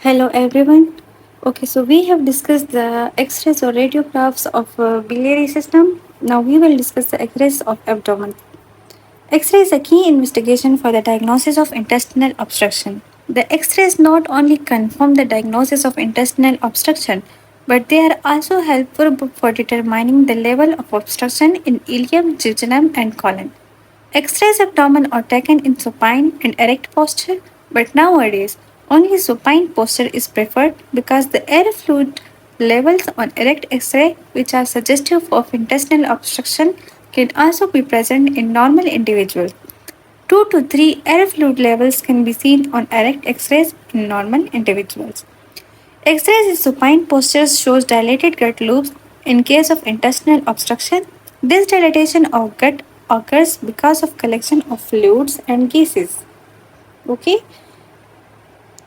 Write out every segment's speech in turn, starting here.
Hello everyone. Okay, so we have discussed the X-rays or radiographs of biliary system. Now we will discuss the X-rays of abdomen. X-ray is a key investigation for the diagnosis of intestinal obstruction. The X-rays not only confirm the diagnosis of intestinal obstruction, but they are also helpful for determining the level of obstruction in ileum, jejunum, and colon. X-rays abdomen are taken in supine and erect posture, but nowadays only supine posture is preferred because the air fluid levels on erect X-ray, which are suggestive of intestinal obstruction, can also be present in normal individuals. 2 to 3 air fluid levels can be seen on erect X-rays in normal individuals. X-rays in supine postures shows dilated gut loops in case of intestinal obstruction. This dilatation of gut occurs because of collection of fluids and gases. Okay,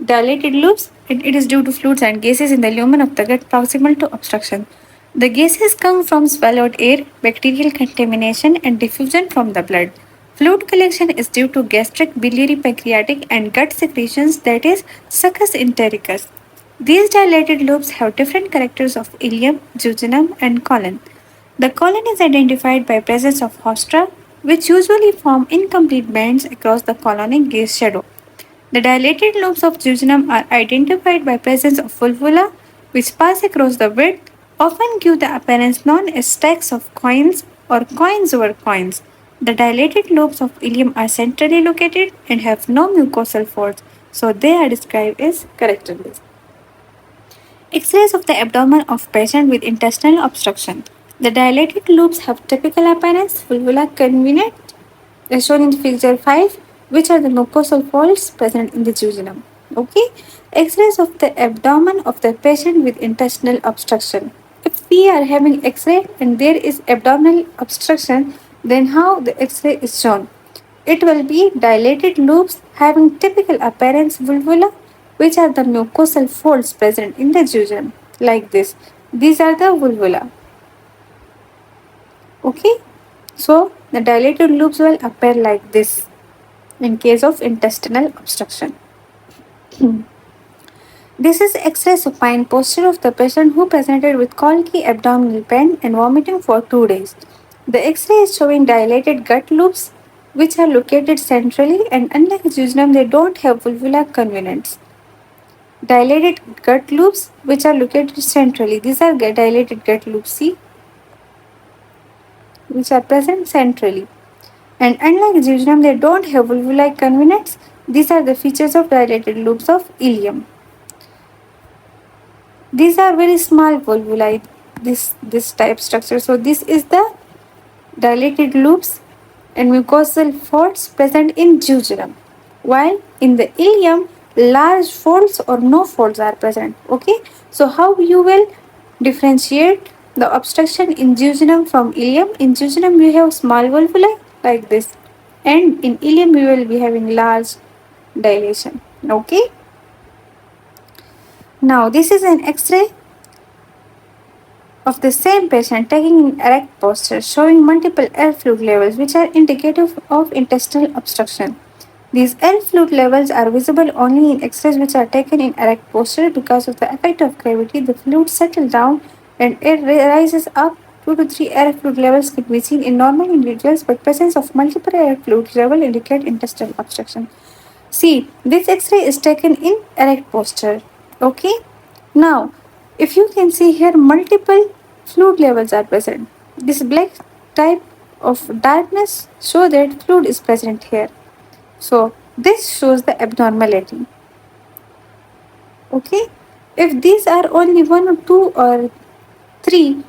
dilated loops it is due to fluids and gases in the lumen of the gut proximal to obstruction. The gases come from swallowed air, bacterial contamination, and diffusion from the blood. Fluid collection is due to gastric, biliary, pancreatic, and gut secretions, that is, succus entericus. These dilated loops have different characters of ileum, jejunum, and colon. The colon is identified by presence of haustra, which usually form incomplete bands across the colonic gaze shadow. The dilated lobes of jejunum are identified by presence of volvula, which pass across the width, often give the appearance known as stacks of coins or coins over coins. The dilated lobes of ileum are centrally located and have no mucosal folds, so they are described as characterless. X-rays of the abdomen of patient with intestinal obstruction. The dilated lobes have typical appearance, volvula convenient, as shown in figure 5, which are the mucosal folds present in the jejunum. Okay, X-rays of the abdomen of the patient with intestinal obstruction. If we are having X-ray and there is abdominal obstruction, then how the X-ray is shown? It will be dilated loops having typical appearance volvula, which are the mucosal folds present in the jejunum, like this. These are the volvula. Okay, so the dilated loops will appear like this in case of intestinal obstruction. This is X-ray supine posture of the patient who presented with colicky, abdominal pain, and vomiting for 2 days. The X-ray is showing dilated gut loops, which are located centrally, and unlike jejunum, they don't have volvular convenance. Dilated gut loops, which are located centrally. These are dilated gut loops, see, which are present centrally. And unlike jejunum, they don't have volvular convenance. These are the features of dilated loops of ileum. These are very small volvuli, this type structure. So this is the dilated loops and mucosal folds present in jejunum, while in the ileum large folds or no folds are present. Okay, so how you will differentiate the obstruction in jejunum from ileum? In jejunum you have small volvuli like this, and in ileum you will be having large dilation. Okay, now this is an X-ray of the same patient taken in erect posture showing multiple air fluid levels which are indicative of intestinal obstruction. These air fluid levels are visible only in X-rays which are taken in erect posture. Because of the effect of gravity, the fluid settles down and air rises up. 2 to 3 air fluid levels can be seen in normal individuals, but presence of multiple air fluid levels indicate intestinal obstruction. See, this X-ray is taken in erect posture. Okay. Now, if you can see here, multiple fluid levels are present. This black type of darkness show that fluid is present here. So this shows the abnormality. Okay, if these are only 1 or 2 or 3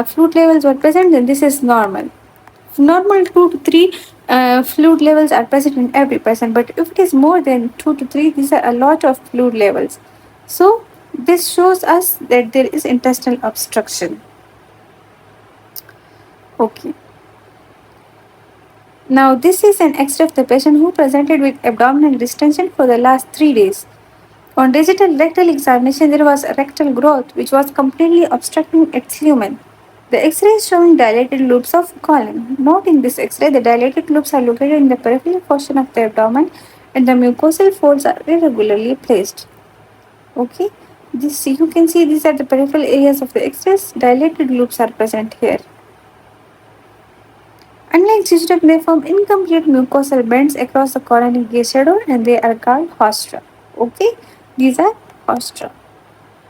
fluid levels were present, then this is normal. Normal 2 to 3 fluid levels are present in every person, but if it is more than 2 to 3, these are a lot of fluid levels. So this shows us that there is intestinal obstruction. Okay. Now this is an X-ray of the patient who presented with abdominal distension for the last 3 days. On digital rectal examination, there was a rectal growth which was completely obstructing its lumen. The X-ray is showing dilated loops of colon. Note in this X-ray, the dilated loops are located in the peripheral portion of the abdomen and the mucosal folds are irregularly placed. Okay, this you can see these are the peripheral areas of the X-rays. Dilated loops are present here. Unlike gistrum, they form incomplete mucosal bands across the coronary gaze shadow and they are called hostra. Okay, these are hostra.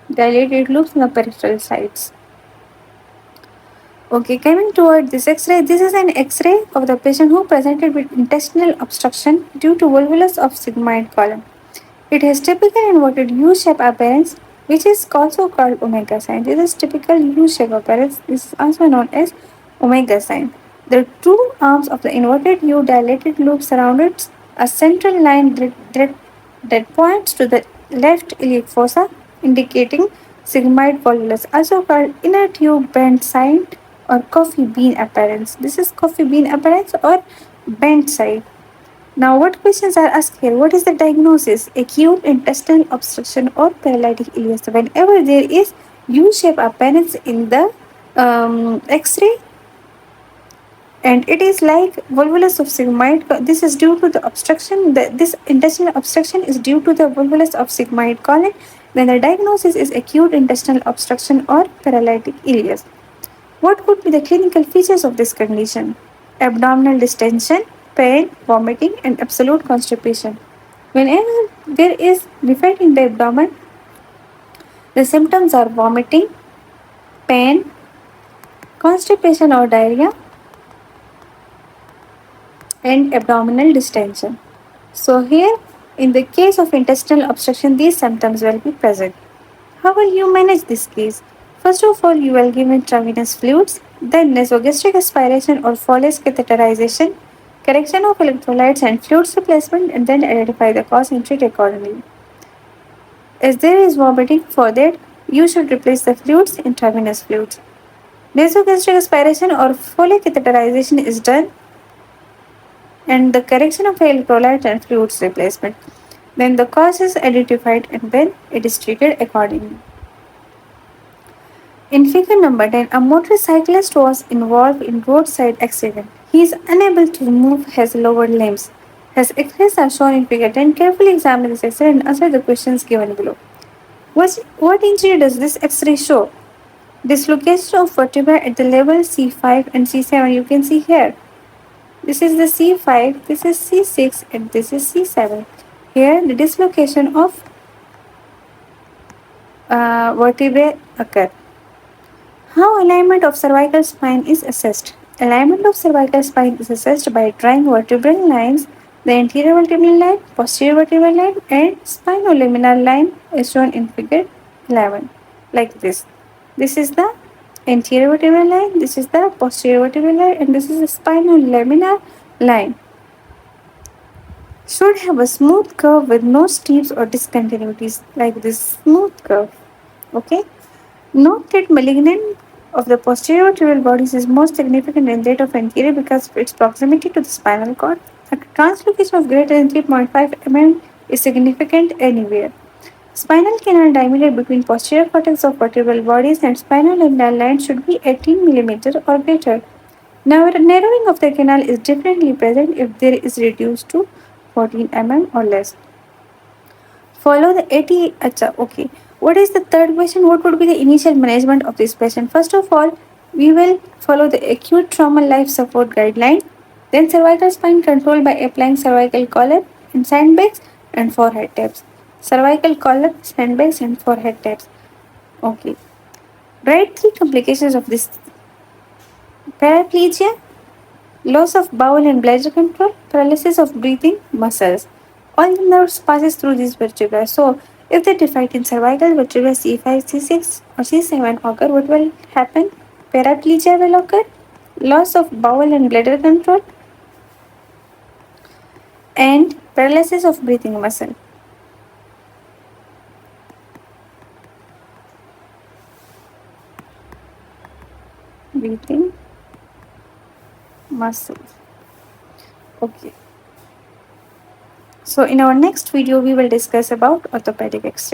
Dilated loops on the peripheral sides. Okay, coming toward this X-ray, this is an X-ray of the patient who presented with intestinal obstruction due to volvulus of sigmoid column. It has typical inverted U-shape appearance, which is also called omega sign. This is typical U-shape appearance. This is also known as omega sign. The two arms of the inverted U dilated loop surrounded a central line that points to the left iliac fossa, indicating sigmoid volvulus, also called inner tube bend sign or coffee bean appearance. This is coffee bean appearance or bent side. Now, what questions are asked here? What is the diagnosis? Acute intestinal obstruction or paralytic ileus. Whenever there is U-shaped appearance in the X-ray, and it is like volvulus of sigmoid. This is due to the obstruction. This intestinal obstruction is due to the volvulus of sigmoid colon. Then the diagnosis is acute intestinal obstruction or paralytic ileus. What could be the clinical features of this condition? Abdominal distension, pain, vomiting, and absolute constipation. Whenever there is defect in the abdomen, the symptoms are vomiting, pain, constipation or diarrhea, and abdominal distension. So, here in the case of intestinal obstruction, these symptoms will be present. How will you manage this case? First of all, you will give intravenous fluids, then nasogastric aspiration or Foley's catheterization, correction of electrolytes and fluids replacement, and then identify the cause and treat accordingly. As there is vomiting, for that, you should replace the fluids, intravenous fluids. Nasogastric aspiration or Foley catheterization is done, and the correction of electrolyte and fluids replacement. Then the cause is identified and then it is treated accordingly. In figure number 10, a motorcyclist was involved in roadside accident. He is unable to move his lower limbs. His X-rays are shown in figure 10. Carefully examine this X-ray and answer the questions given below. What injury does this X-ray show? Dislocation of vertebra at the level C5 and C7. You can see here. This is the C5, this is C6, and this is C7. Here, the dislocation of vertebrae occur. How alignment of cervical spine is assessed? Alignment of cervical spine is assessed by drawing vertebral lines, the anterior vertebral line, posterior vertebral line, and spinolaminar line is shown in figure 11, like this. This is the anterior vertebral line, this is the posterior vertebral line, and this is the spinolaminar line. Should have a smooth curve with no steeps or discontinuities, like this smooth curve. Okay. Note that malignant of the posterior vertebral bodies is most significant in that of anterior because of its proximity to the spinal cord. A translocation of greater than 3.5 mm is significant anywhere. Spinal canal diameter between posterior cortex of vertebral bodies and spinal line should be 18 mm or greater. Now, narrowing of the canal is differently present if there is reduced to 14 mm or less. Follow the 80. Okay. What is the third question? What would be the initial management of this patient? First of all, we will follow the acute trauma life support guideline. Then cervical spine control by applying cervical collar and sandbags and forehead taps. Cervical collar, sandbags and forehead taps. Okay. Write 3 complications of this: paraplegia, loss of bowel and bladder control, paralysis of breathing muscles. All the nerves passes through these vertebrae. So, if the defect in cervical vertebra C5, C6 or C7 occur, what will happen? Paraplegia will occur, loss of bowel and bladder control, and paralysis of breathing muscle. Breathing muscles. Okay. So in our next video, we will discuss about orthopedic X-ray.